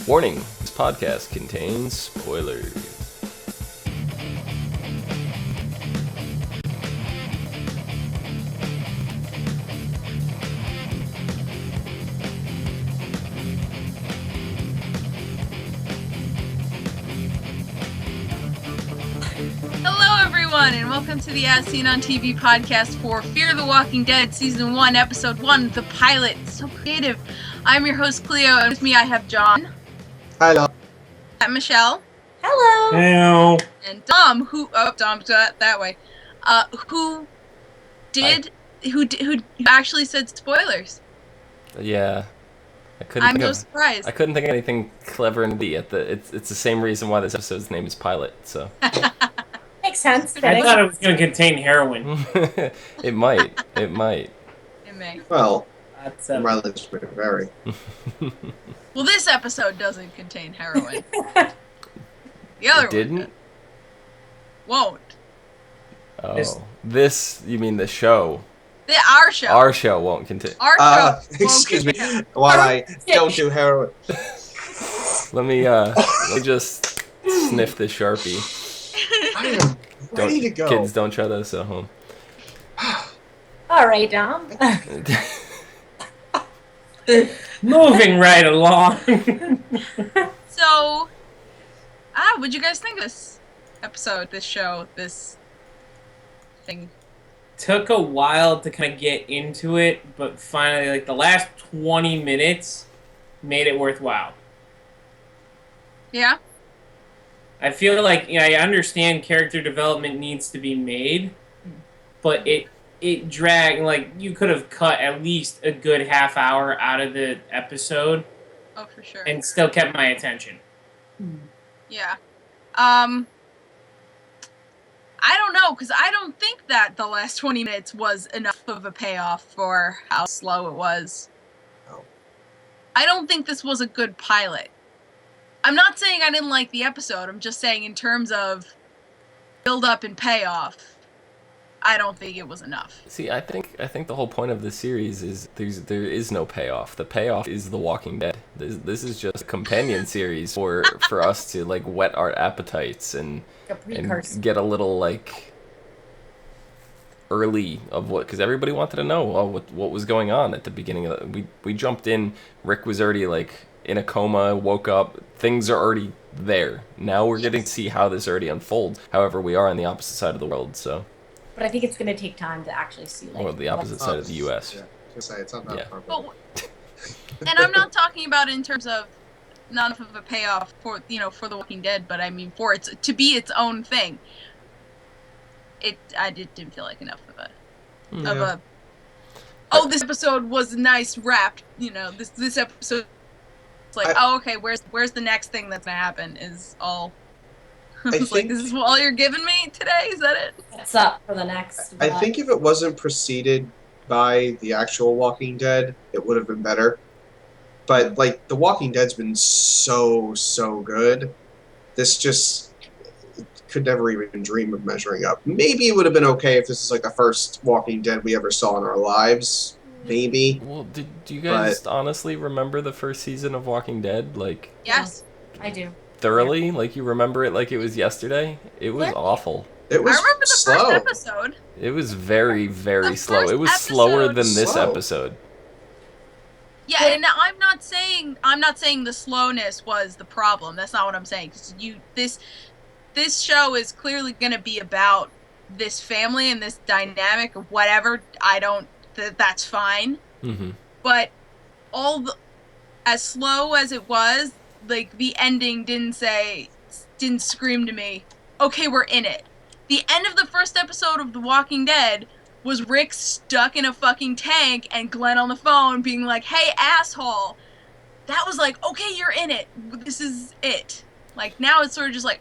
Warning, this podcast contains spoilers. Hello everyone, and welcome to the As Seen on TV podcast for Fear the Walking Dead Season 1, Episode 1, the pilot. So creative. I'm your host, Cleo, and with me I have John. Hello. Michelle. Hello. Hello. And Dom, Dom's that way. Who actually said spoilers. Yeah. I'm so surprised. I couldn't think of anything clever and witty at the. It's the same reason why this episode's name is Pilot. So. Makes sense. I thought it was going to contain heroin. It might. It might. It may. Well, That's mileage may vary. Well, this episode doesn't contain heroin. The other It didn't? one won't. Oh. This, you mean the show? Our show. Our show won't contain. Our show. won't Excuse me, contain- while I don't do heroin. Let me just sniff this Sharpie. I am ready to go. Kids, don't try this at home. All right, Dom. moving right along. So, what'd you guys think of this episode, this show, this thing? Took a while to kind of get into it, but finally, like the last 20 minutes made it worthwhile. Yeah? I feel like, I understand character development needs to be made, but it dragged, like, you could have cut at least a good half hour out of the episode Oh, for sure. and still kept my attention. Yeah. I don't know, because I don't think that the last 20 minutes was enough of a payoff for how slow it was. No. I don't think this was a good pilot. I'm not saying I didn't like the episode, I'm just saying in terms of build-up and payoff, I don't think it was enough. See, I think the whole point of the series is there is no payoff. The payoff is The Walking Dead. This is just a companion series for us to like whet our appetites and get a little like early of what, because everybody wanted to know what was going on at the beginning of we jumped in. Rick was already like in a coma, woke up. Things are already there. Now we're getting to see how this already unfolds. However, we are on the opposite side of the world, so. But I think it's going to take time to actually see, like... Or the opposite side of the U.S. Yeah, just say it's not that far. But, and I'm not talking about it in terms of not enough of a payoff for The Walking Dead, but I mean for it to be its own thing. I didn't feel like enough of a this episode was nice wrapped. This episode. It's like, okay, where's the next thing that's gonna happen? Is all. I was like, this is all you're giving me today? Is that it? What's up for the next... I think if it wasn't preceded by the actual Walking Dead, it would have been better. But, like, The Walking Dead's been so good. This just could never even dream of measuring up. Maybe it would have been okay if this is, like, the first Walking Dead we ever saw in our lives. Maybe. Well, do you guys honestly remember the first season of Walking Dead? Like, Yes. I do. thoroughly? Yeah. Like, you remember it like it was yesterday? It was awful. It was I remember the slow. first episode. It was very, very The slow. first It was slower episode- than this Slow. episode. Yeah, and I'm not saying the slowness was the problem. That's not what I'm saying. 'Cause this show is clearly going to be about this family and this dynamic or whatever. That's fine. Mm-hmm. But as slow as it was, like the ending didn't scream to me, okay, we're in it. The end of the first episode of The Walking Dead was Rick stuck in a fucking tank and Glenn on the phone being like, hey, asshole. That was like, okay, you're in it. This is it. Like, now it's sort of just like,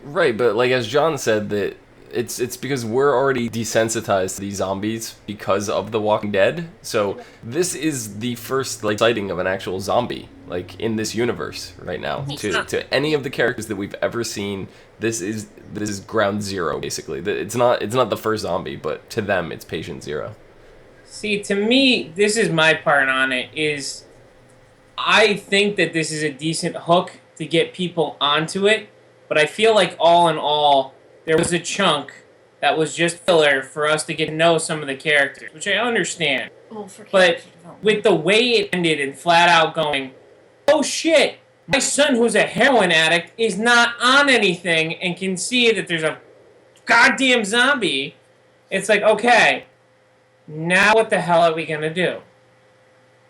Right, but like as John said, that it's because we're already desensitized to these zombies because of The Walking Dead. So this is the first like sighting of an actual zombie like in this universe right now. To any of the characters that we've ever seen, this is ground zero basically. It's not the first zombie, but to them it's patient zero. See, to me, this is my part on it, is I think that this is a decent hook to get people onto it, but I feel like all in all, there was a chunk that was just filler for us to get to know some of the characters, which I understand. Well, for But character development. with the way it ended and flat out going, oh shit, my son who's a heroin addict is not on anything and can see that there's a goddamn zombie, it's like, okay, now what the hell are we going to do?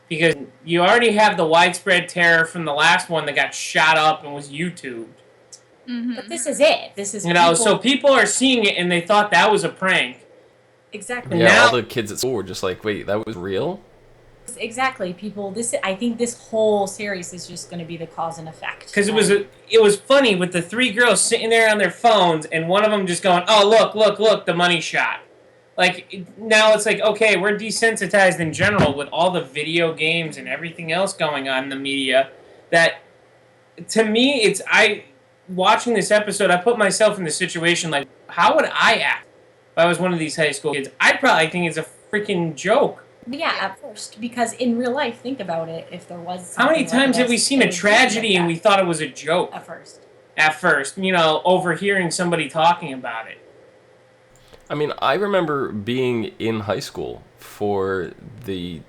Because you already have the widespread terror from the last one that got shot up and was YouTubed. But this is it. This is So people are seeing it and they thought that was a prank. exactly. Yeah, Now- all the kids at school were just like, wait, that was real? Exactly. People. I think this whole series is just going to be the cause and effect. Because it was funny with the three girls sitting there on their phones and one of them just going, oh, look, the money shot. Like, now it's like, okay, we're desensitized in general with all the video games and everything else going on in the media that, to me, watching this episode, I put myself in the situation, like, how would I act if I was one of these high school kids? I'd probably think it's a freaking joke. Yeah, at first, because in real life, think about it. If there was How many something like times have we this, seen it a would be tragedy like and we that thought it was a joke at first? at first, overhearing somebody talking about it? I mean, I remember being in high school for the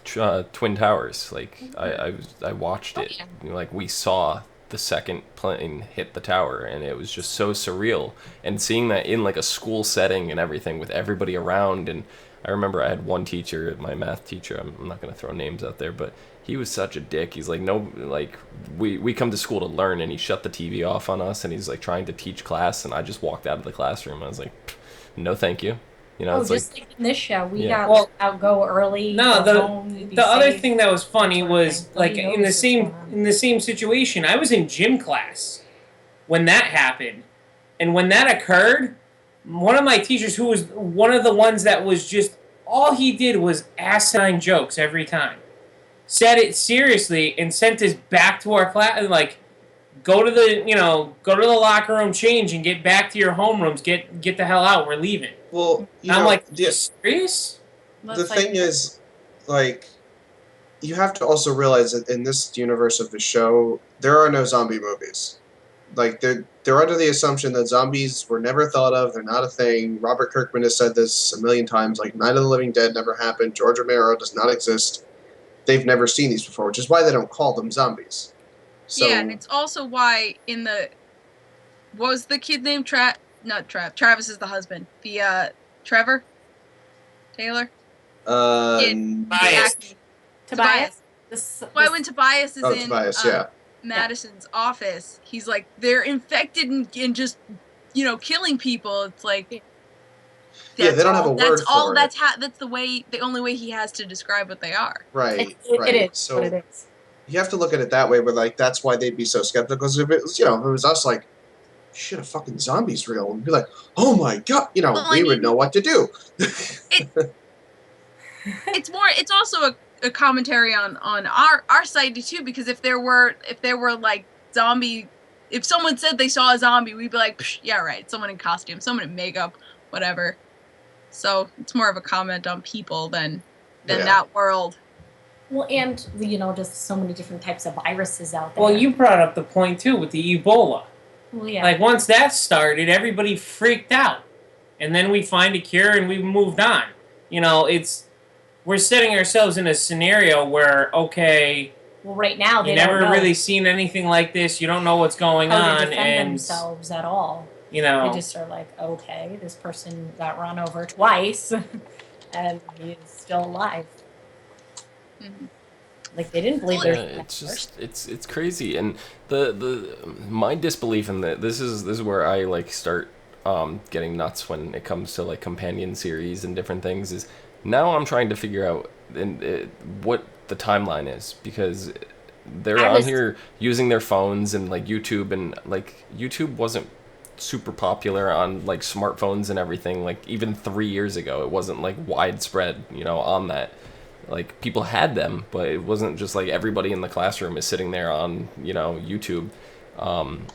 Twin Towers. Like, I watched it. Like, we saw the second plane hit the tower, and it was just so surreal. And seeing that in like a school setting and everything with everybody around. And I remember I had one teacher, my math teacher. I'm not gonna throw names out there, but he was such a dick. He's like, no, like we come to school to learn, and he shut the TV off on us, and he's like trying to teach class, and I just walked out of the classroom. I was like, no, thank you. It's just like in this show, we Yeah. got out go early. No, go home, be the other safe. thing that was funny was like Nobody in the knows same what's going on. in the same situation. I was in gym class when that happened, and when that occurred, one of my teachers, who was one of the ones that was just all he did was asinine jokes every time, said it seriously and sent us back to our class. Like, go to the locker room, change, and get back to your homerooms. Get the hell out. We're leaving. Well, I'm like, the, you serious? the thing is, like, you have to also realize that in this universe of the show, there are no zombie movies. Like, they're under the assumption that zombies were never thought of. They're not a thing. Robert Kirkman has said this a million times. Like, Night of the Living Dead never happened. George Romero does not exist. They've never seen these before, which is why they don't call them zombies. So, yeah, and it's also why what was the kid named Travis is the husband. Trevor? Taylor? Bias. Tobias. Why when Tobias is in Tobias, yeah. Madison's office, he's like, they're infected and just, killing people. It's like, Yeah, they don't have a word for it. That's the only way he has to describe what they are. Right, It right. is So what it is. you have to look at it that way, but like that's why they'd be so skeptical. Because if it was us, like, shit, a fucking zombie's real, and be like, oh my god, Well, we would know what to do. It's also a commentary on our side too, because if there were like zombie, if someone said they saw a zombie, we'd be like, psh, yeah, right, someone in costume, someone in makeup, whatever. So it's more of a comment on people than that world. Well, and just so many different types of viruses out there. Well, you brought up the point too with the Ebola. Well, yeah. Like, once that started, everybody freaked out. And then we find a cure and we moved on. We're setting ourselves in a scenario where, okay, well, right now they you don't never know really seen anything like this. You don't know what's going how on. to defend And, themselves at all. They They just are like, okay, this person got run over twice, and he's still alive. Mhm. Like, they didn't believe Yeah, there's it's just it's crazy, and my disbelief in that this is where I like start getting nuts when it comes to like companion series and different things. Is now I'm trying to figure out what the timeline is, because they're on here using their phones and like YouTube, and like YouTube wasn't super popular on like smartphones and everything. Like, even 3 years ago, it wasn't like widespread, on that. Like, people had them, but it wasn't just like everybody in the classroom is sitting there on, YouTube. I'm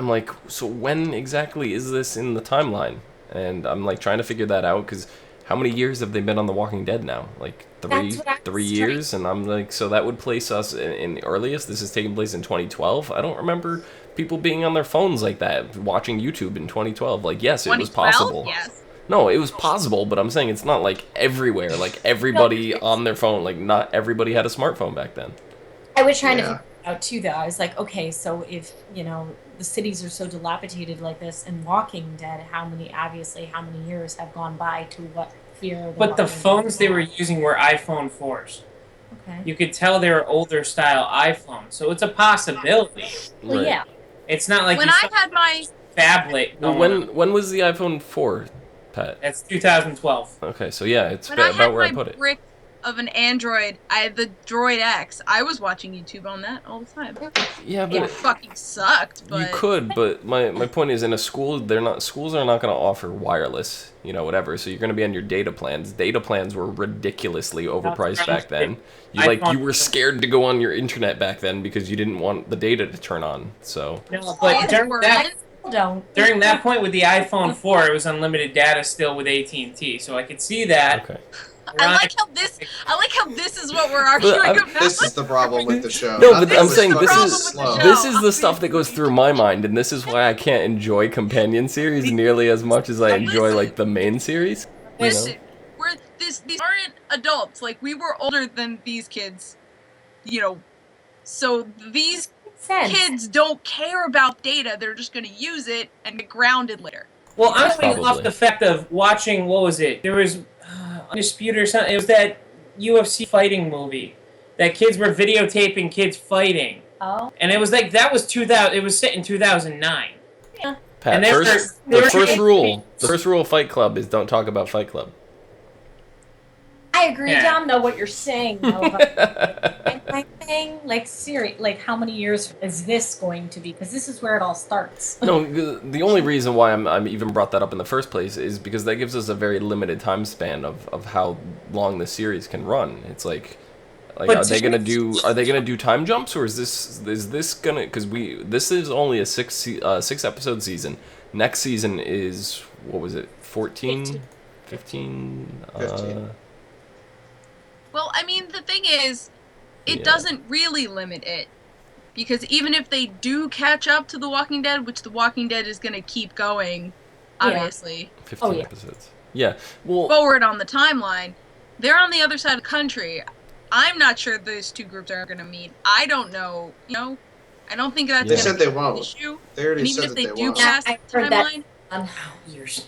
like, so when exactly is this in the timeline? And I'm like trying to figure that out, because how many years have they been on The Walking Dead now? Like That's what I was 3 years, and I'm like, so that would place us in the earliest. This is taking place in 2012. I don't remember people being on their phones like that, watching YouTube in 2012. Like, yes, it was 2012? possible. Yes. No, it was possible, but I'm saying it's not like everywhere. Like everybody on their phone. Like not everybody had a smartphone back then. I was trying to Yeah. figure it out too, though. I was like, okay, so if the cities are so dilapidated like this in Walking Dead, how many years have gone by to what fear? But the Walking phones Dead they were had? using were iPhone 4s. Okay. You could tell they were older style iPhones, so it's a possibility. Well, Right. yeah. It's not like When you I saw had my phablet Well, going on. when was the iPhone 4, Pat? That's 2012. Okay, so yeah, it's when I about had where I my put it. brick of an Android, I had the Droid X. I was watching YouTube on that all the time. Yeah, but Yeah. It fucking sucked, but you could, but my point is, in a school, schools are not going to offer wireless, whatever. So you're going to be on your data plans. Data plans were ridiculously overpriced back then. You were scared to go on your internet back then because you didn't want the data to turn on. So No, but Kids during were that, in- during that point with the iPhone 4, it was unlimited data still with AT&T, so I could see that. okay. I like how this is what we're arguing I'm- about. This is the problem with the show. No, Not but that I'm it was saying fucking this is slow. this is the stuff that goes through my mind, and this is why I can't enjoy companion series nearly as much as I enjoy like the main series. Listen, these aren't adults. Like, we were older than these kids, so these Makes sense. kids don't care about data. They're just going to use it and get grounded later. Well, I'm going off Probably. the fact of watching, what was it? There was Undisputed or something. It was that UFC fighting movie. That kids were videotaping kids fighting. Oh. And it was like, that was 2000, it was set in 2009. Pat, And they the were first trying- rule of Fight Club is don't talk about Fight Club. I agree, Yeah. Dom, though, what you're saying, though. But my thing, like, Siri, like, how many years is this going to be? Because this is where it all starts. No, the only reason why I'm even brought that up in the first place is because that gives us a very limited time span of how long the series can run. It's like But are they gonna do time jumps, or is this gonna, because this is only a 6 episode season. Next season is, what was it, 14? 15? 15. Well, I mean, the thing is, it Yeah. doesn't really limit it. Because even if they do catch up to The Walking Dead, which The Walking Dead is going to keep going, Yeah. obviously, 15 yeah. episodes. Yeah. Well, forward on the timeline, they're on the other side of the country. I'm not sure those two groups are going to meet. I don't know, I don't think that's They going said to they be an won't. issue. They already And even said if that they they do won't. pass Yeah, the I heard that. timeline, On years.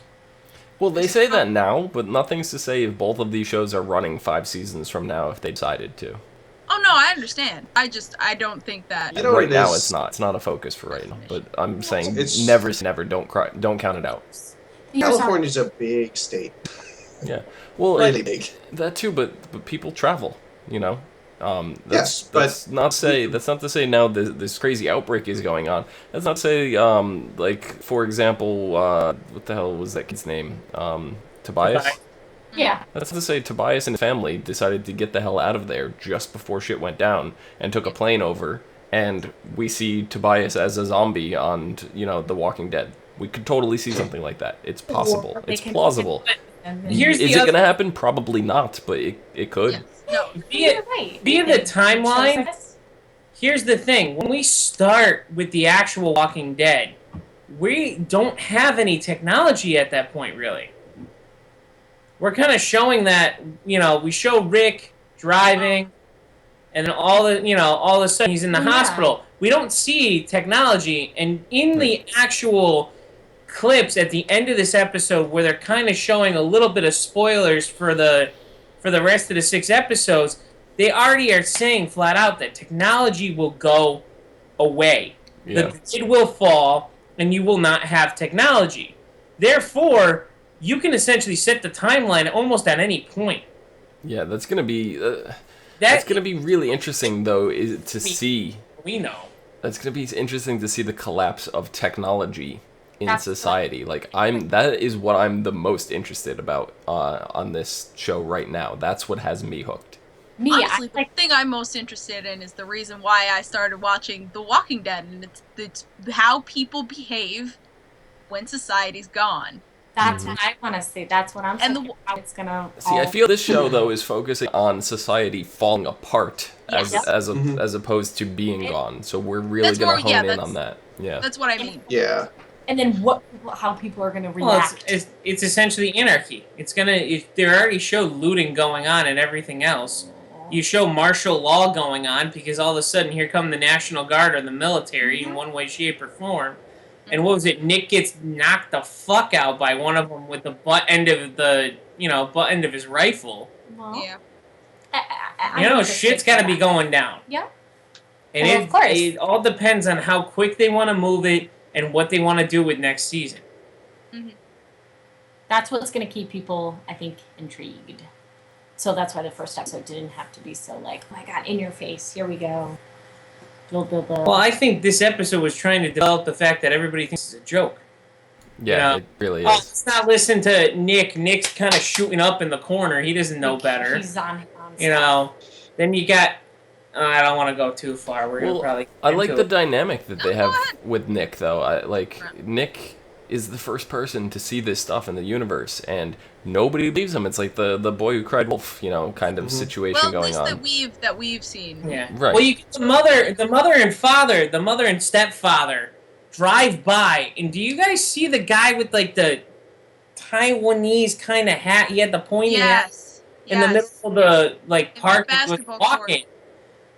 well, they say that now, but nothing's to say if both of these shows are running 5 seasons from now if they decided to. oh no, I understand. I don't think that. You know what Right it now, is? it's not. It's not a focus for right now. But I'm saying It's- never, say never. Don't cry. Don't count it out. California's a big state. Yeah. Well, Really big. that too. But people travel. Yes, that's not to say now this crazy outbreak is going on. That's not to say like, for example, what the hell was that kid's name? Tobias. Yeah. That's to say Tobias and his family decided to get the hell out of there just before shit went down and took a plane over, and we see Tobias as a zombie on, The Walking Dead. We could totally see something like that. It's possible. Or they It's can- plausible. And Here's Is the it other- going to happen? Probably not, but it could. Yes. No. Via, You're right. via the timeline, Shows here's the thing. When we start with the actual Walking Dead, we don't have any technology at that point, really. We're kind of showing that, we show Rick driving, and then all of a sudden he's in the Yeah. hospital. We don't see technology, and in the actual clips at the end of this episode where they're kind of showing a little bit of spoilers for the rest of the 6 episodes, they already are saying flat out that technology will go away. Yeah. The grid will fall, and you will not have technology. Therefore, you can essentially set the timeline almost at any point. Yeah, that's going to be... that's That going to be really interesting, though, to see... we know. That's going to be interesting to see the collapse of technology in That's society. Like, that is what I'm the most interested about on this show right now. That's what has me hooked. Me, Honestly, I like the thing I'm most interested in is the reason why I started watching The Walking Dead, and it's how people behave when society's gone. That's what I want to see. That's what I'm And saying. How it's gonna. See, I feel this show though is focusing on society falling apart Yes. as opposed to being gone. So we're really That's gonna more- yeah, hone in that's- on that. Yeah. That's what I mean. Yeah. And then how people are gonna Well, react. it's essentially anarchy. They already show looting going on and everything else. You show martial law going on because all of a sudden here come the National Guard or the military in one way, shape, or form. And what was it? Nick gets knocked the fuck out by one of them with the butt end of his rifle. Well, Yeah. I know Shit's got to be going down. Yeah. And Well, of course. it all depends on how quick they want to move it and what they want to do with next season. That's what's going to keep people, I think, intrigued. So that's why the first episode didn't have to be so like, oh my god, in your face, here we go. Build. Well, I think this episode was trying to develop the fact that everybody thinks it's a joke. Yeah, it really Oh, is. let's not listen to Nick. Nick's kind of shooting up in the corner. He doesn't know better. He's on Then you got... I don't want to go too far. We're gonna probably... I like into the it. dynamic that they No, go have ahead. with Nick, though. Nick is the first person to see this stuff in the universe, and nobody believes him. It's like the boy who cried wolf, kind of situation Well, at going least on. that we've seen. Yeah. Right. Well, you get the mother and stepfather drive by, and do you guys see the guy with like the Taiwanese kind of hat? He had the pointy hat Yes. in the middle of the the park and was basketball walking.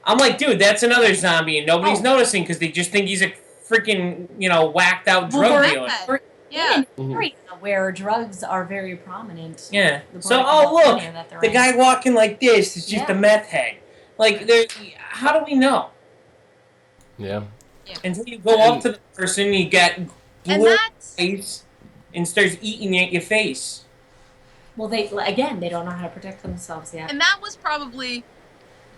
I'm like, dude, that's another zombie, and nobody's Oh. noticing because they just think he's a freaking whacked out Well, drug we're- dealer. We're Yeah. in an area where drugs are very prominent. Yeah. The So, part of look, California that they're the in. guy walking like this is just Yeah. a meth head. Like, how do we know? Yeah. Until you go up to the person, you get And blue that's face and starts eating at your face. Well, they don't know how to protect themselves yet. and that was probably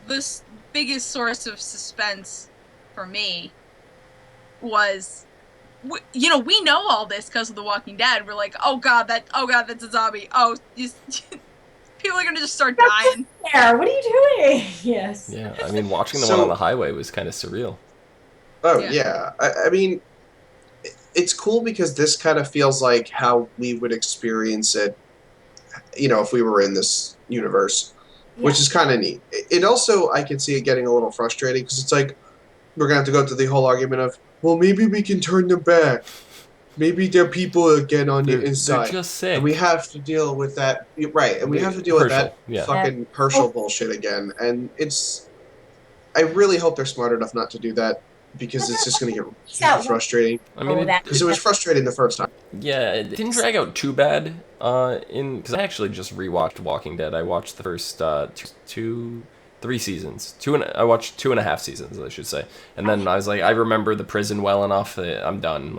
the biggest source of suspense for me was we know all this because of The Walking Dead. We're like, oh god, that's a zombie. People are gonna just start dying. There, what are you doing? Yes. Yeah. I mean, watching the So- one on the highway was kind of surreal. Oh Yeah. yeah. I mean, it's cool because this kind of feels like how we would experience it, if we were in this universe, which is kind of neat. It also, I could see it getting a little frustrating because it's like we're gonna have to go through the whole argument of, well, maybe we can turn them back. Maybe they're people again on the They're inside. just sick. And we have to deal with that, right? And we have to deal with that Herschel, yeah. fucking Herschel bullshit again. And I really hope they're smart enough not to do that because it's just going to get super frustrating. I mean, Because it was frustrating the first time. yeah, it didn't drag out too bad. Because I actually just rewatched Walking Dead. I watched the first 3 seasons. I watched 2.5 seasons, I should say. And then I was like, I remember the prison well enough that I'm done.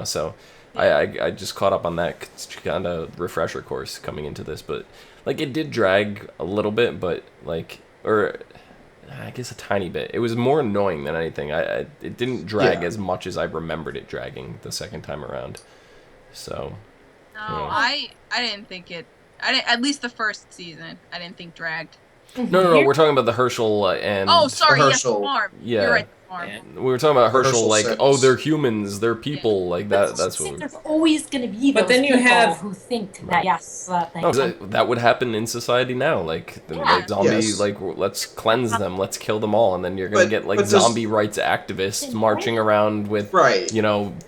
So I just caught up on that kind of refresher course coming into this. But it did drag a little bit, but I guess a tiny bit. It was more annoying than anything. It didn't drag as much as I remembered it dragging the second time around. So No, Yeah. I didn't think it. At least the first season, I didn't think dragged. no, we're talking about the Herschel and Oh, sorry, yes, the Herschel. farm. Yeah. You're right, the farm. Yeah. we were talking about Herschel, Herschel like, sentence. oh, they're humans, they're people, like that. That's what. There's always going to be But those then you people have- who think that yes, they No, that would happen in society now. Like Yeah. zombie, Yes. let's cleanse them, let's kill them all, and then you're gonna But- get but does- zombie rights activists marching around with Right.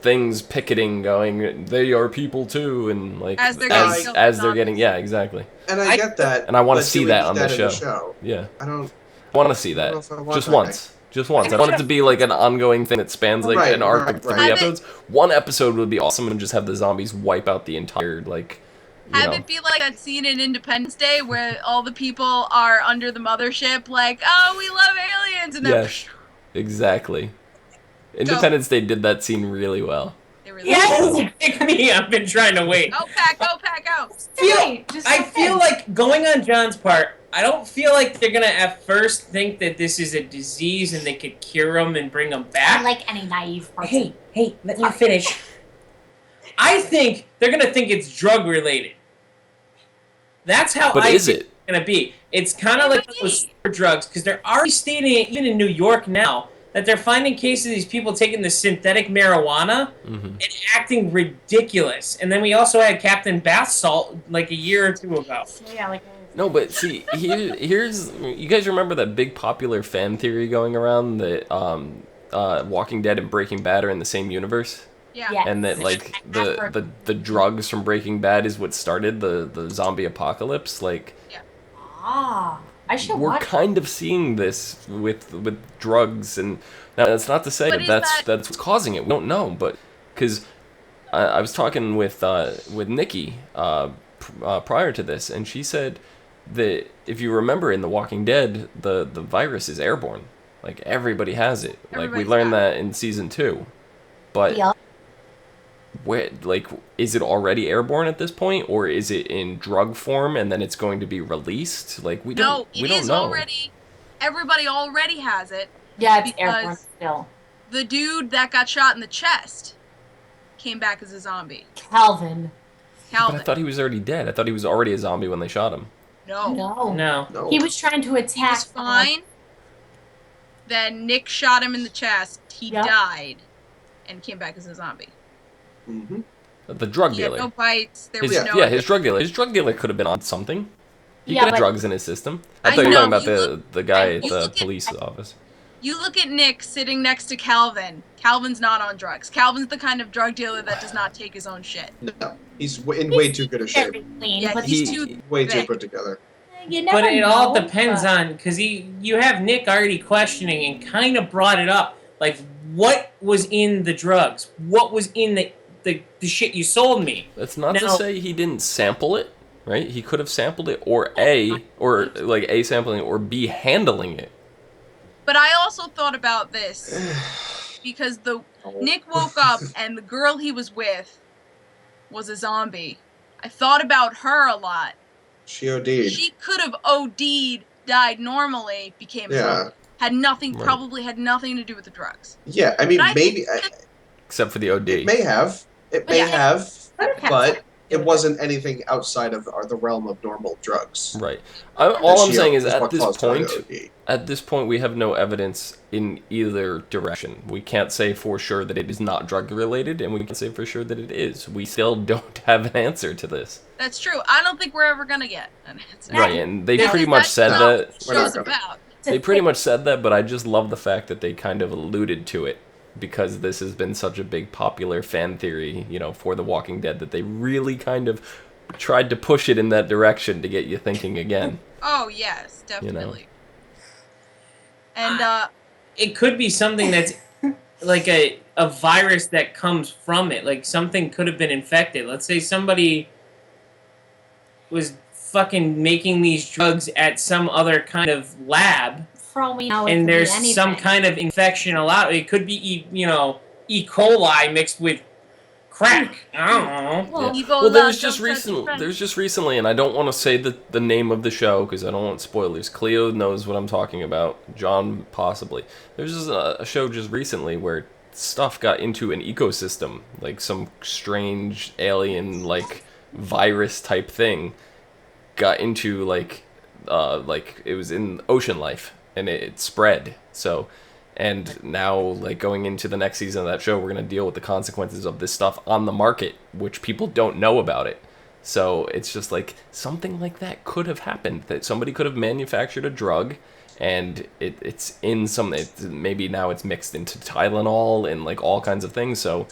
things picketing, going, they are people too, and As they're getting killed as by they're getting, zombies. yeah, exactly, And I get that. and I want to but see do we that need on the in show. show? Yeah, I don't. I want to see I don't know that if I want just that. once. Just once. I want it to be like an ongoing thing that spans like Right, an arc right, of 3 right. episodes. One episode would be awesome, and just have the zombies wipe out the entire Have it be like that scene in Independence Day where all the people are under the mothership, like, oh, we love aliens, and then Yes, exactly. Independence Day did that scene really well. they really Yes! Pick me! I've been trying to wait. Go pack, go pack out. I feel like, going on John's part, I don't feel like they're gonna at first think that this is a disease and they could cure them and bring them back. like any naive person. Hey, let me finish. I think they're gonna think it's drug related. That's how But I is think it? it's gonna be. It's kind of like those super drugs because they're already stating it even in New York now that they're finding cases of these people taking the synthetic marijuana and acting ridiculous. And then we also had Captain Bath Salt like a year or two ago. Yeah, like. No, but see, here's you guys remember that big popular fan theory going around that Walking Dead and Breaking Bad are in the same universe? Yeah. Yes. And that like the drugs from Breaking Bad is what started the zombie apocalypse. Like, I should we're watch. kind of seeing this with drugs, and now that's not to say But that is that's what's causing it. We don't know, but because I was talking with Nikki prior to this, and she said that if you remember in The Walking Dead, the virus is airborne. Like, everybody has it. Like, we Everybody's learned got that in season 2. But Yeah. where, like, is it already airborne at this point, or is it in drug form and then it's going to be released? Like, we don't know. Already. Everybody already has it. Yeah, it's because airborne still. The dude that got shot in the chest came back as a zombie. Calvin. But I thought he was already dead. I thought he was already a zombie when they shot him. No. No. He was trying to He attack. was fine. Then Nick shot him in the chest. He died and came back as a zombie. Mm-hmm. The drug He had dealer. no bites. There was His, no. yeah, his drug dealer. His drug dealer could have been on something. He Yeah, could have but- drugs in his system. I I thought you were know, talking about you the guy at you the look at- police office. You look at Nick sitting next to Calvin. Calvin's not on drugs. Calvin's the kind of drug dealer that does not take his own shit. No, he's in way too good a shape. Very clean, Yeah, but he's He- too Way too thick. put together. you never But it know, all depends but- on, because you have Nick already questioning and kind of brought it up. Like, what was in the drugs? What was in the shit you sold me? That's not to Now- say he didn't sample it, right? He could have sampled it, or A, sampling it, or B, handling it. But I also thought about this because Nick woke up and the girl he was with was a zombie. I thought about her a lot. She OD'd. She could have OD'd, died normally, became a Yeah. zombie. Had nothing, Right. probably had nothing to do with the drugs. Yeah, I mean, But I maybe Except for the OD. it may have. It may Yeah. have, Could have had but something to do it with wasn't anything outside of the realm of normal drugs. Right. All I'm She saying is what at this caused her point, to OD. we have no evidence in either direction. We can't say for sure that it is not drug related, and we can't say for sure that it is. We still don't have an answer to this. That's true. I don't think we're ever gonna get an answer. Right, and they Because pretty much that's said not that. what We're not show's gonna. about. They pretty much said that, but I just love the fact that they kind of alluded to it, because this has been such a big popular fan theory, for The Walking Dead, that they really kind of tried to push it in that direction to get you thinking again. Oh yes, definitely. And It could be something that's like a virus that comes from it. Like, something could have been infected. Let's say somebody was fucking making these drugs at some other kind of lab, For all we know, it and could be there's anything. some kind of infection allowed. It could be, E. coli mixed with crack. I don't know. Well, Yeah. Ebola, Well, there's don't just touch your recently, friend. and I don't want to say the name of the show because I don't want spoilers. Cleo knows what I'm talking about. John possibly. There's just a show just recently where stuff got into an ecosystem, like some strange alien virus type thing got into like it was in ocean life, and it spread. So. And now, going into the next season of that show, we're going to deal with the consequences of this stuff on the market, which people don't know about it. So it's just something like that could have happened. That somebody could have manufactured a drug, and it's in maybe now it's mixed into Tylenol and all kinds of things. So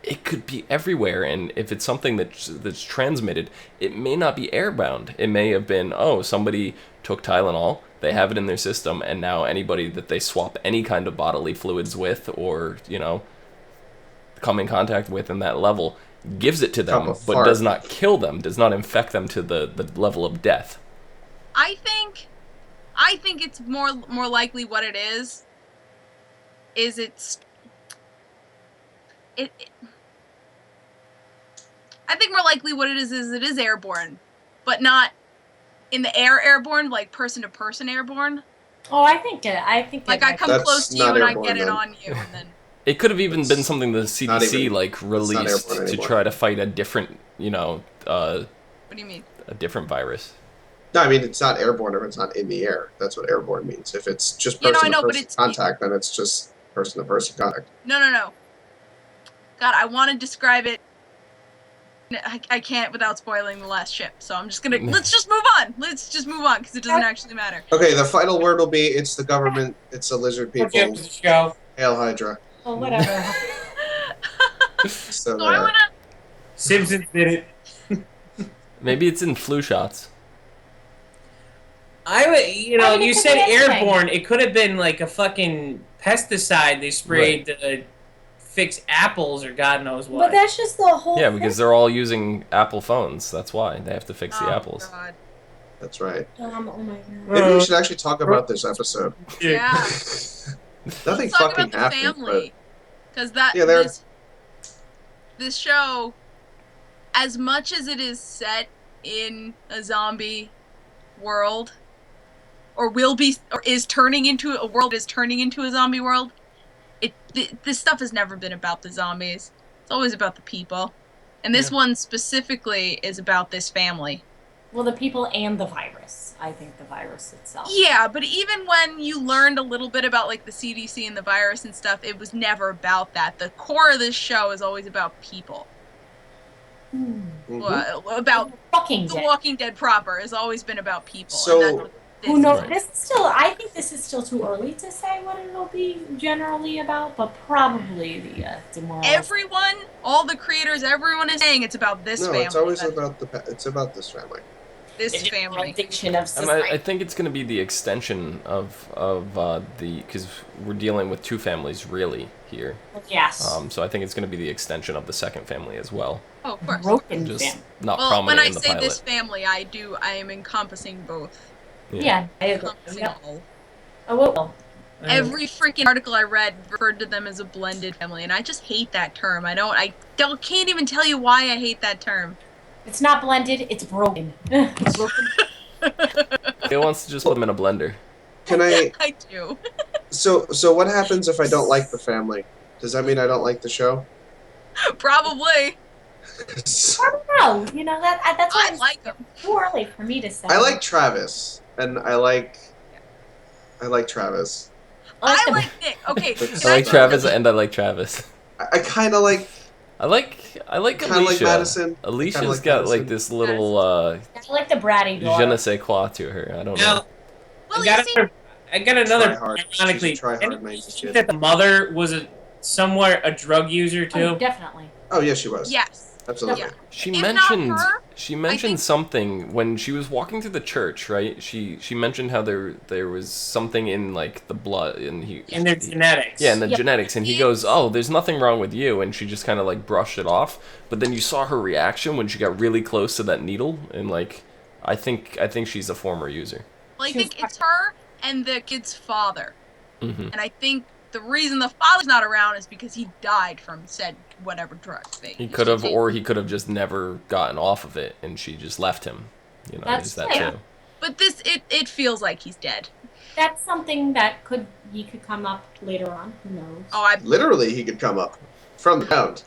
it could be everywhere. And if it's something that's transmitted, it may not be airbound. It may have been, somebody took Tylenol, they have it in their system, and now anybody that they swap any kind of bodily fluids with, or come in contact with in that level, gives it to them, Cup of but fart. does not kill them, does not infect them to the level of death. I think it's more likely what it is I think more likely what it is it is airborne, but not in the airborne, like person to person airborne. Oh, I think I come That's close to you not and I airborne, get it then. on you, and then It could have even It's been something the not CDC even- released airborne to anymore. try to fight a different, what do you mean? a different virus. No, I mean, it's not airborne if it's not in the air. That's what airborne means. If it's just Yeah, no, I person know, to but person it's- contact, then it's just person-to-person contact. No. God, I want to describe it. I can't without spoiling the last ship, so I'm just gonna let's just move on because it doesn't actually matter. Okay, the final word will be it's the government, it's the lizard people. Give us a show. Hail Hydra. Oh, whatever. So So I there. wanna. Simpsons did it. Maybe it's in flu shots. I would, you know, I mean, it you could said be anything. Airborne. It could have been like a fucking pesticide they sprayed to fix apples or God knows what. But that's just the whole Yeah, because they're all using Apple phones. That's why they have to fix the Oh, apples. God. That's right. Oh my god. Maybe we should actually talk about this episode. Yeah. Nothing Let's talk fucking about the happened, family, because that Yeah, they're- this show, as much as it is set in a zombie world, or will be, or is turning into a world, is turning into a zombie world. This stuff has never been about the zombies. It's always about the people, and this one specifically is about this family. Well, the people and the virus. I think the virus itself. Yeah, but even when you learned a little bit about like the CDC and the virus and stuff, it was never about that. The core of this show is always about people. Mhm. About Fucking The dead. Walking Dead proper has always been about people. So- and that's what this Who knows? Right. This is still. I think this is still too early to say what it'll be generally about, but probably the demoralization. Everyone, all the creators, everyone is saying it's about this No, family. it's always That's about this family. this The family. demoralization of I society. think it's going to be the extension of the because we're dealing with two families really here. Yes. So I think it's going to be the extension of the second family as well. Oh, of course. Broken Just family. not Well, prominent when I in the say pilot. this family, I am encompassing both. Yeah, I agree. Encompassing Yep. all. Oh, well. Every freaking article I read referred to them as a blended family, and I just hate that term. I can't even tell you why I hate that term. It's not blended. It's broken. It's broken. He wants to just put them in a blender. Can I? I do. So what happens if I don't like the family? Does that mean I don't like the show? Probably. I don't know. You know that's why I like them. it's too early for me to say. I like Travis, and I like Travis. I the- like Nick. Okay. I like Travis and I like Travis. I kind of like I like kind of like Alicia. Madison. Alicia's Kinda like got Madison. like this little I like the bratty je daughter. ne sais quoi to her. I don't know. Now, Well, I got you see, another. I got another. Try hard. Ironically, She's a try hard didn't man, you shit. think that the mother was somewhat a drug user too. Oh, definitely. Oh yes, she was. yes. Absolutely. Yeah. She If mentioned not her, think- something when she was walking through the church, right? She mentioned how there was something in like the blood and In their genetics. yeah, in the Yep. genetics, and he goes, "Oh, there's nothing wrong with you," and she just kind of like brushed it off. But then you saw her reaction when she got really close to that needle, and like, I think she's a former user. Well, I think it's her and the kid's father. Hmm And I think the reason the father's not around is because he died from said whatever drug thing. He could have, or he could have just never gotten off of it, and she just left him. You know, That's there's that fair. too. But it feels like he's dead. That's something that could come up later on. Who knows? Oh, Literally, he could come up from the ground.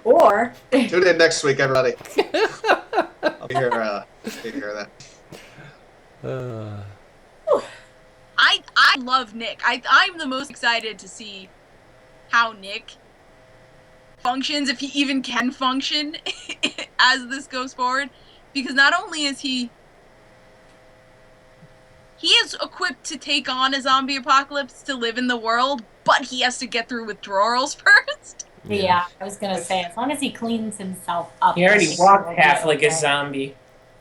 Or Tune in next week, everybody. I'll be here. Be here that. I love Nick. I'm the most excited to see how Nick functions, if he even can function as this goes forward, because not only is he is equipped to take on a zombie apocalypse to live in the world, but he has to get through withdrawals first. yeah, I was gonna say as long as he cleans himself up. He already I think walked he'll be half like a okay. zombie.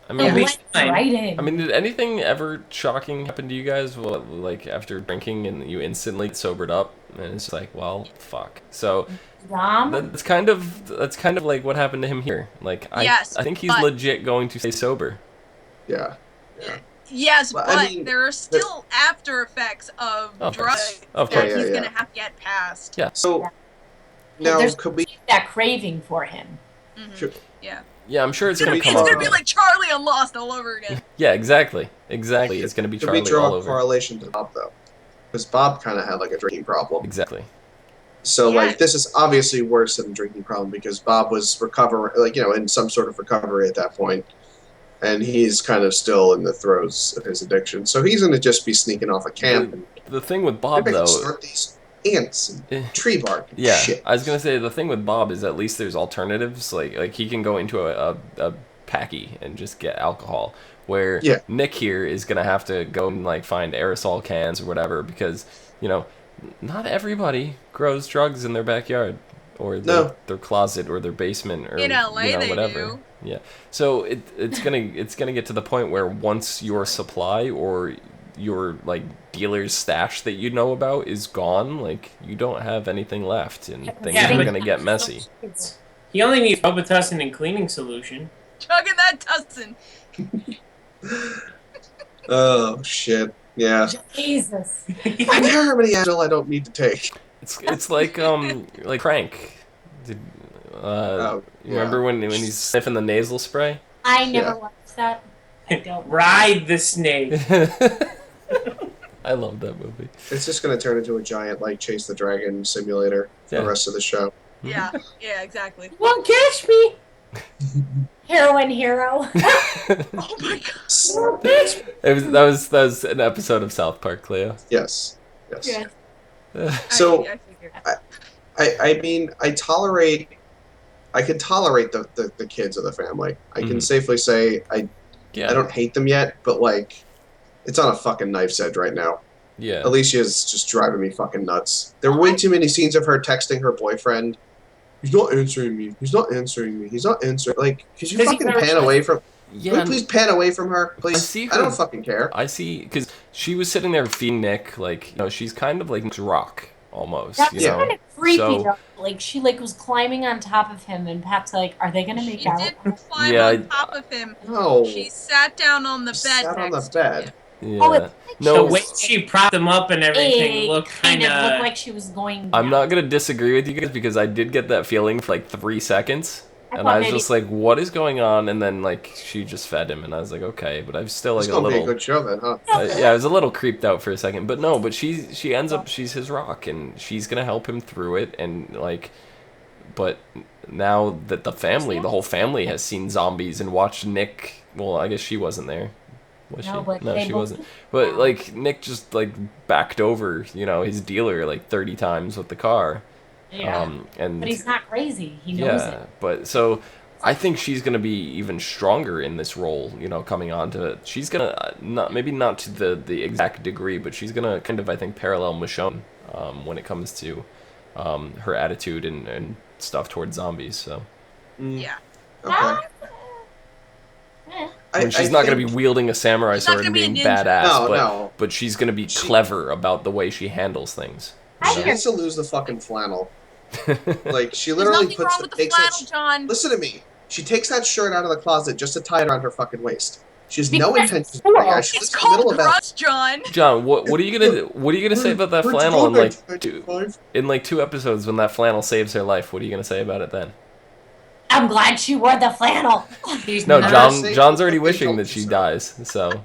I It mean, He'll be blends fine. right in. I mean, did anything ever shocking happen to you guys? Well, like after drinking and you instantly sobered up, and it's like, well, fuck. So Dom? that's kind of like what happened to him here. Like, Yes, I think he's but- legit going to stay sober. Yeah. Yeah. Yes, Well, but I mean, there are still after effects of Of drugs course. Of that course. he's Yeah. gonna have to get past. Yeah. So now, There's could we? that craving for him. Mhm. Sure. Yeah. Yeah, I'm sure it's It's gonna gonna, come it's up. gonna be like Charlie on Lost all over again. Yeah, exactly. It's gonna be Could Charlie we draw all a over. correlation to Bob though? Because Bob kind of had like a drinking problem. Exactly. So Yeah. like this is obviously worse than a drinking problem because Bob was recovering, like in some sort of recovery at that point, and he's kind of still in the throes of his addiction. So he's gonna just be sneaking off a camp. And The thing with Bob maybe I though, can start these. ants and tree bark and Yeah, shit. I was gonna say the thing with Bob is at least there's alternatives. Like he can go into a packy and just get alcohol. Where Yeah. Nick here is gonna have to go and like find aerosol cans or whatever because not everybody grows drugs in their backyard or their closet or their basement or In LA they whatever. do. Yeah. So it's gonna get to the point where once your supply or your like dealer's stash that you know about is gone, like you don't have anything left and things are gonna get messy. He only needs Robitussin and cleaning solution. Chugging that Tussin. Oh shit. Yeah. Jesus. I know how many Advil I don't need to take. It's like Crank. You remember when he's sniffing the nasal spray? I never watched that. I don't. Ride the snake. I love that movie. It's just gonna turn into a giant like Chase the Dragon simulator for the rest of the show. Yeah, yeah, exactly. Won't catch me. Heroin hero. Oh my god. That was an episode of South Park, Cleo. Yes. Yeah. So I figured. I mean I can tolerate the kids of the family. I can safely say I don't hate them yet, but like it's on a fucking knife's edge right now. Yeah. Alicia's just driving me fucking nuts. There are way too many scenes of her texting her boyfriend. He's not answering me. He's not answering me. He's not answering. Like, could you fucking pan away from? Yeah. Can we please pan away from her, please? I see her. I don't fucking care. I see, because she was sitting there feeding Nick, like, she's kind of like Nick's rock, almost. That's you know? kind of creepy, So- though. Like, she, was climbing on top of him, and Pat's like, are they gonna make She out? didn't climb Yeah, on top of him. No. She sat down on the bed. Sat on the next to bed. him. Yeah. Oh, it's like The No, way she propped him up and everything it looked kind kind of looked of. like she was going I'm down. not going to disagree with you guys because I did get that feeling for like 3 seconds. I And thought I was maybe- just like, what is going on? And then, like, she just fed him. And I was like, okay. But I was still, It's like, a gonna be a little... good show then, huh? Yeah, I was a little creeped out for a second. But no, but she ends up... She's his rock. And she's going to help him through it. And, like... But now that the whole family has seen zombies and watched Nick... Well, I guess she wasn't there. Was No, she? but No, they she both- wasn't. But, like, Nick just, like, backed over, his dealer, like, 30 times with the car. Yeah. And But he's not crazy. He knows it. but so I think she's gonna be even stronger in this role, coming on to. She's gonna maybe not to the exact degree, but she's gonna kind of I think parallel Michonne when it comes to her attitude and stuff towards zombies. So Yeah. Okay. I mean, she's not gonna be wielding a samurai She's not sword and gonna be being a ninja. badass, No. but she's gonna be clever about the way she handles things. She needs to lose the fucking flannel. Like she There's literally nothing wrong with the takes flannel, that. John. Listen to me. She takes that shirt out of the closet just to tie it around her fucking waist. She has no Because intention. cool. She's It's in the middle called of that. crust, John. John, what are you gonna say about that We're flannel in doing like it, 25. in like 2 episodes when that flannel saves her life? What are you gonna say about it then? I'm glad she wore the flannel. He's No, not, John's already wishing that she dies. So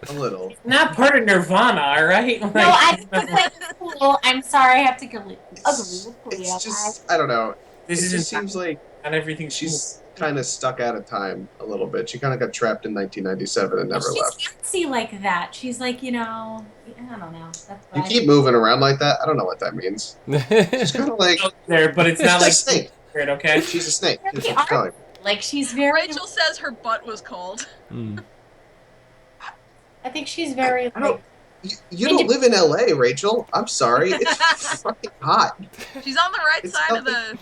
A little. not part of Nirvana, all right? Like, No, I was like, cool. I'm sorry, I have to agree with Cleo. It's just I don't know. this It isn't just seems like not everything. she's kind of stuck out of time a little bit. She kind of got trapped in 1997 and never She's left. fancy like that. She's like, I don't know. That's You what I keep moving around like that. I don't know what that means. She's kind of like there, but it's not like she's a snake. secret, okay? She's a snake. Really She's just going. like. She's very. Rachel says her butt was cold. mm. I think she's very. I don't. You don't live in LA, Rachel. I'm sorry. It's fucking hot. She's on the right It's side of the.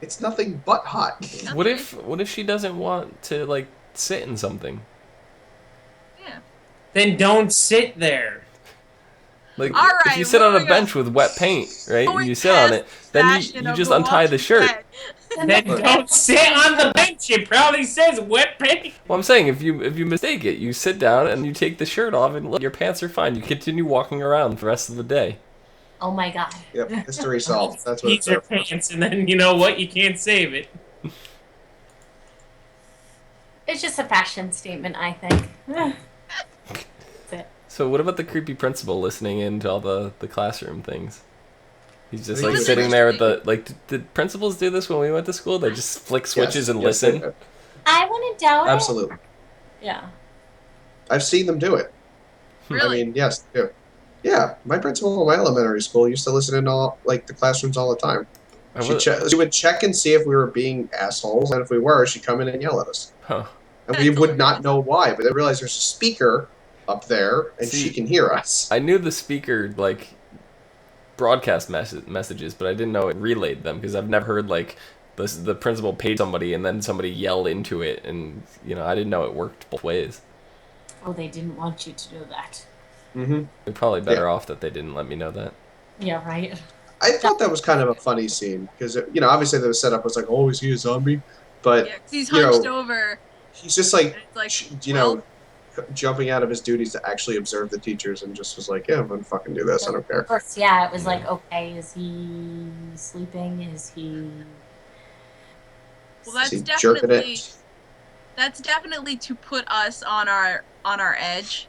It's nothing but hot. what if she doesn't want to like sit in something? Yeah. Then don't sit there. Like All if right, you sit on a moving bench with wet paint, right, and Going you sit on past it, then fashion you of just The untie the Walking shirt. Dead. Then don't sit on the bench. It probably says wet paint. Well, I'm saying if you mistake it, you sit down and you take the shirt off, and look, your pants are fine. You continue walking around the rest of the day. Oh my god. Yep, history solved. That's what Eat it's your there. pants, and then you know what? You can't save it. It's just a fashion statement, I think. That's it. So what about the creepy principal listening in to all the classroom things? He's just What like is sitting it? there with the did principals do this when we went to school? They just flick switches and Yes, listen. they do. I wouldn't doubt Absolutely. it. Yeah. I've seen them do it. Really? I mean, yes, they do. Yeah, my principal in my elementary school used to listen in all like the classrooms all the time. I She, would, she would check and see if we were being assholes, and if we were, she'd come in and yell at us. huh. And we That's would not know why, but then realize there's a speaker up there, and she See, can hear us. I knew the speaker like broadcast messages, but I didn't know it relayed them because I've never heard like the principal paid somebody and then somebody yelled into it, and I didn't know it worked both ways. Oh, they didn't want you to know that. Mm-hmm. They're probably better off that they didn't let me know that. Yeah, right. I thought that was kind of a funny scene because obviously the setup was like, oh, is he a zombie? But Yeah, 'cause he's you know, hunched over. he's just like, And it's like, jumping out of his duties to actually observe the teachers, and just was like, yeah, I'm gonna fucking do this. I don't care. Of course, yeah, it was like, okay, is he sleeping? Is he... Well, that's Is he jerking definitely it? that's definitely to put us on our edge.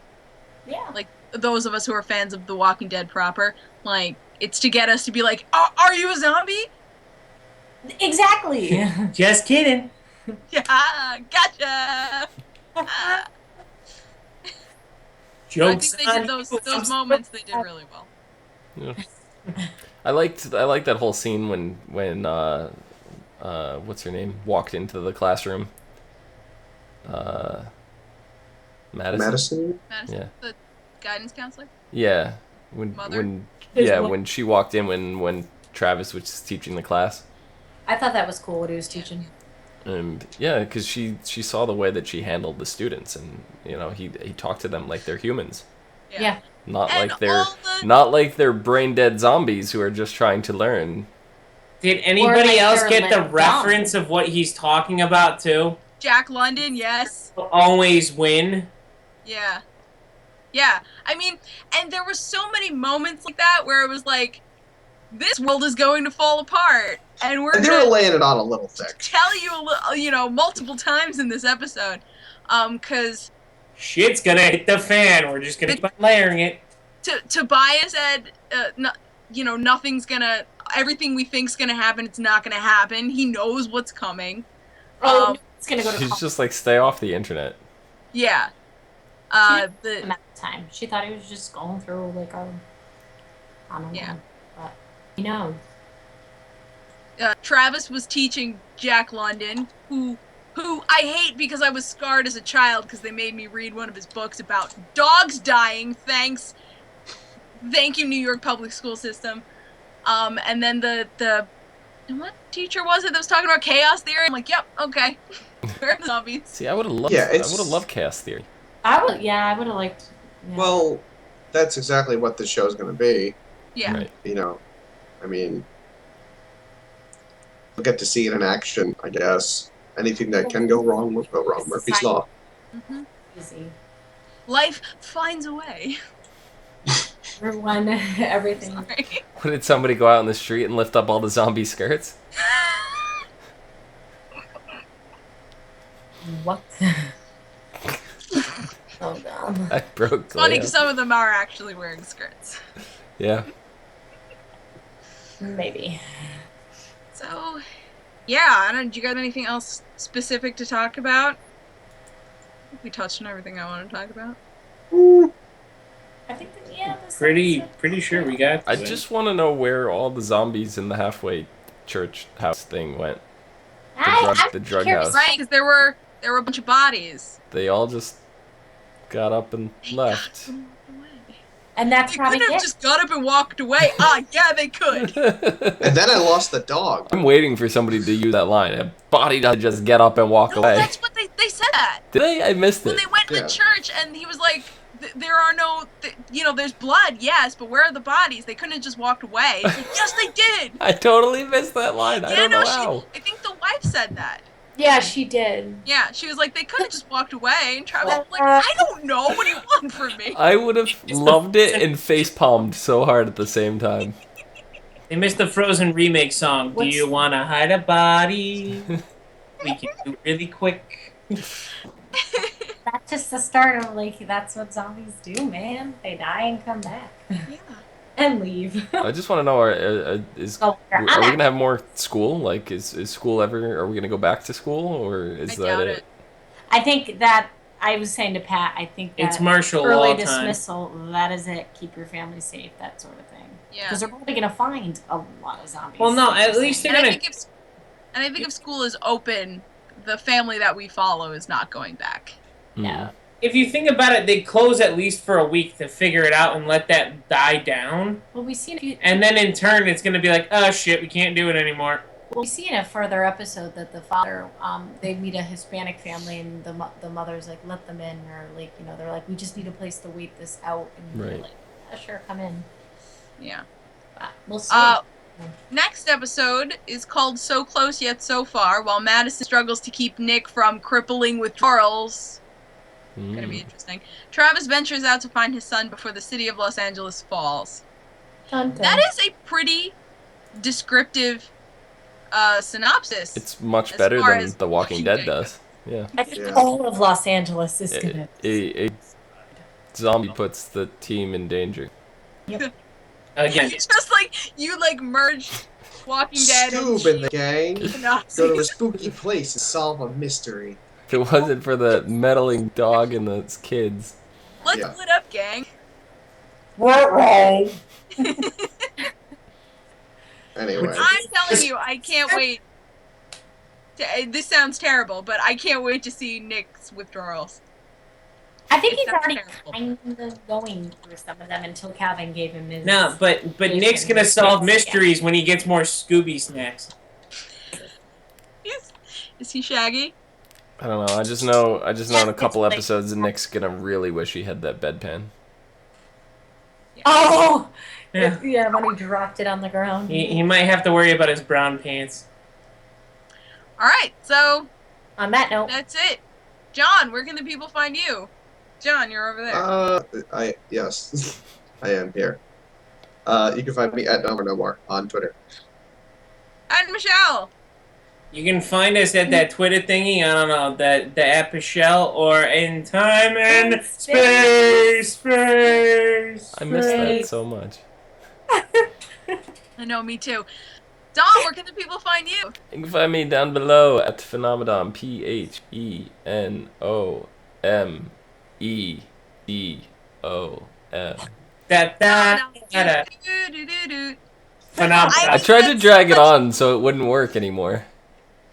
Yeah. Like those of us who are fans of The Walking Dead proper, like it's to get us to be like, are you a zombie? Exactly. Just kidding. Yeah, gotcha. I Jokes think they on did those you. those moments. They did really well. Yeah. I liked that whole scene when what's her name walked into the classroom. Madison. Madison, Yeah. the guidance counselor. Yeah. Mother? When she walked in when Travis was teaching the class. I thought that was cool what he was teaching. And yeah, because she saw the way that she handled the students, and he talked to them like they're humans, Yeah. not And like they're brain dead zombies who are just trying to learn. Did anybody else they're get the like reference of what he's talking about too? Jack London, yes. Always win. Yeah. Yeah. I mean, and there were so many moments like that where it was like, this world is going to fall apart, and we're And they were gonna laying it on a little thick. tell you multiple times in this episode, because Shit's gonna hit the fan. We're just gonna keep on layering it. Tobias said, nothing's gonna, everything we think's gonna happen, it's not gonna happen. He knows what's coming. Oh, it's gonna go to She's college just like, stay off the internet. Yeah. at the time. She thought he was just going through like a, I don't know, Yeah. but he knows. Travis was teaching Jack London, who I hate because I was scarred as a child because they made me read one of his books about dogs dying. Thank you, New York public school system. And then the what teacher was it that was talking about chaos theory? I'm like, yep, okay, we're zombies. See, I would have loved. Yeah, I would have loved chaos theory. I would have liked. Yeah. Well, that's exactly what the show's going to be. Yeah. Right. I mean, we'll get to see it in action, I guess. Anything that can go wrong will go wrong. Murphy's Law. Mm-hmm. Easy. Life finds a way. Everyone, everything. Sorry. What, did somebody go out in the street and lift up all the zombie skirts? What? Oh god. I broke. Funny Leia. because some of them are actually wearing skirts. Yeah. Maybe. So, yeah, do you got anything else specific to talk about? I think we touched on everything I want to talk about. I think that, yeah. this Pretty episode- sure we got. I to it. just want to know where all the zombies in the halfway church house thing went. I'm the drug curious. house. Right, because there were a bunch of bodies. They all just got up and left. They got up and walked away. And that's They probably could have it. just got up and walked away. Yeah, they could. And then I lost the dog. I'm waiting for somebody to use that line. A body doesn't just get up and walk No, away. that's what they said that. Did they? I missed When it. they went to Yeah. the church and he was like, there are no, there's blood, yes, but where are the bodies? They couldn't have just walked away. It's like, yes, they did. I totally missed that line. I don't know how. I think the wife said that. Yeah, she did. Yeah, she was like, they could have just walked away. And Travis was like, I don't know. What do you want from me? I would have loved it and face-palmed so hard at the same time. They missed the Frozen remake song. What's- Do you wanna hide a body? We can do it really quick. That's just the start of like that's what zombies do, man. They die and come back Yeah. and leave. I just want to know: are we gonna have more school? Like, is school ever? Are we gonna go back to school, or is I that doubt it? it. I think that I was saying to Pat, I think that It's martial early law time. dismissal, that is it. Keep your family safe, that sort of thing. Yeah. Because they're probably going to find a lot of zombies. Well, no, at least they're And I gonna. think if school is open, the family that we follow is not going back. No. If you think about it, they close at least for a week to figure it out and let that die down. Well, we see in And then in turn, it's gonna be like, oh shit, we can't do it anymore. we see in a further episode that the father, they meet a Hispanic family, and the mother's like, let them in, or like, you know, they're like, we just need a place to wait this out, and they're Right. like, yeah, sure, come in. Yeah. But we'll see. Next episode is called So Close Yet So Far, while Madison struggles to keep Nick from crippling withdrawals. Gonna be interesting. Travis ventures out to find his son before the city of Los Angeles falls. Dun, dun. That is a pretty descriptive synopsis. It's much As better far than as The Walking Walking Dead Dead does. Yeah. I think Yeah. all of Los Angeles is A, gonna. a zombie puts the team in danger. Again, you merged Walking Dead Scoob and the gang and go to a spooky place and solve a mystery. If it wasn't for the meddling dog and those kids. Let's Yeah. split up, gang. Anyway, I'm telling you, I can't wait. This sounds terrible, but I can't wait to see Nick's withdrawals. I think It he's sounds already terrible. kind of going through some of them until Calvin gave him his. no, but He's Nick's gonna gonna solve fix it. mysteries when he gets more Scooby snacks. Is he Shaggy? I don't know. I just know in a couple it's like- episodes Nick's gonna really wish he had that bedpan. Oh! Yeah. Yeah, when he dropped it on the ground. He might have to worry about his brown pants. All right, so On that note, that's it. John, where can the people find you? John, you're over there. yes, I am here. You can find me at No More on Twitter. And Michelle. You can find us at that Twitter thingy, I don't know, the app Michelle, or in time and space. I miss that so much. I know, me too. Don, where can the people find you? You can find me down below at Phenomenon, PHENOMEDOM. Da. Do-do-do-do-do. Phenomenal. I tried to drag it on so it wouldn't work anymore.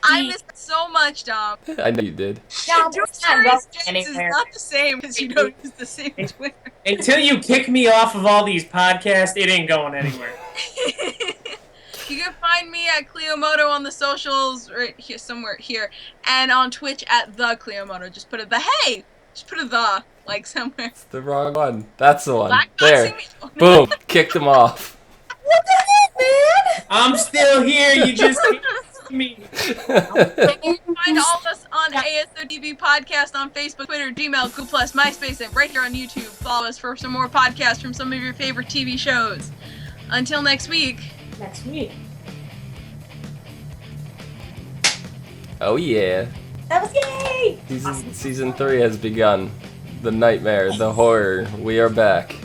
I miss it so much, Dom. I know you did. no, Your it's not going experience is anywhere. not the same because you don't use the same Twitter. Until you kick me off of all these podcasts, it ain't going anywhere. You can find me at Cleomoto on the socials, right here, somewhere here, and on Twitch at the Cleomoto. Just put the, like somewhere. It's the wrong one. That's the one. Black There. boxing me. Oh, no. Boom. Kicked him off. What the heck, man? I'm still here, you just can't see me. You can find all of us on ASOTV Podcast on Facebook, Twitter, Gmail, Google+, MySpace, and right here on YouTube. Follow us for some more podcasts from some of your favorite TV shows. Until next week. Next week. Oh yeah. That was yay! Season 3 has begun. The nightmare, the horror. We are back.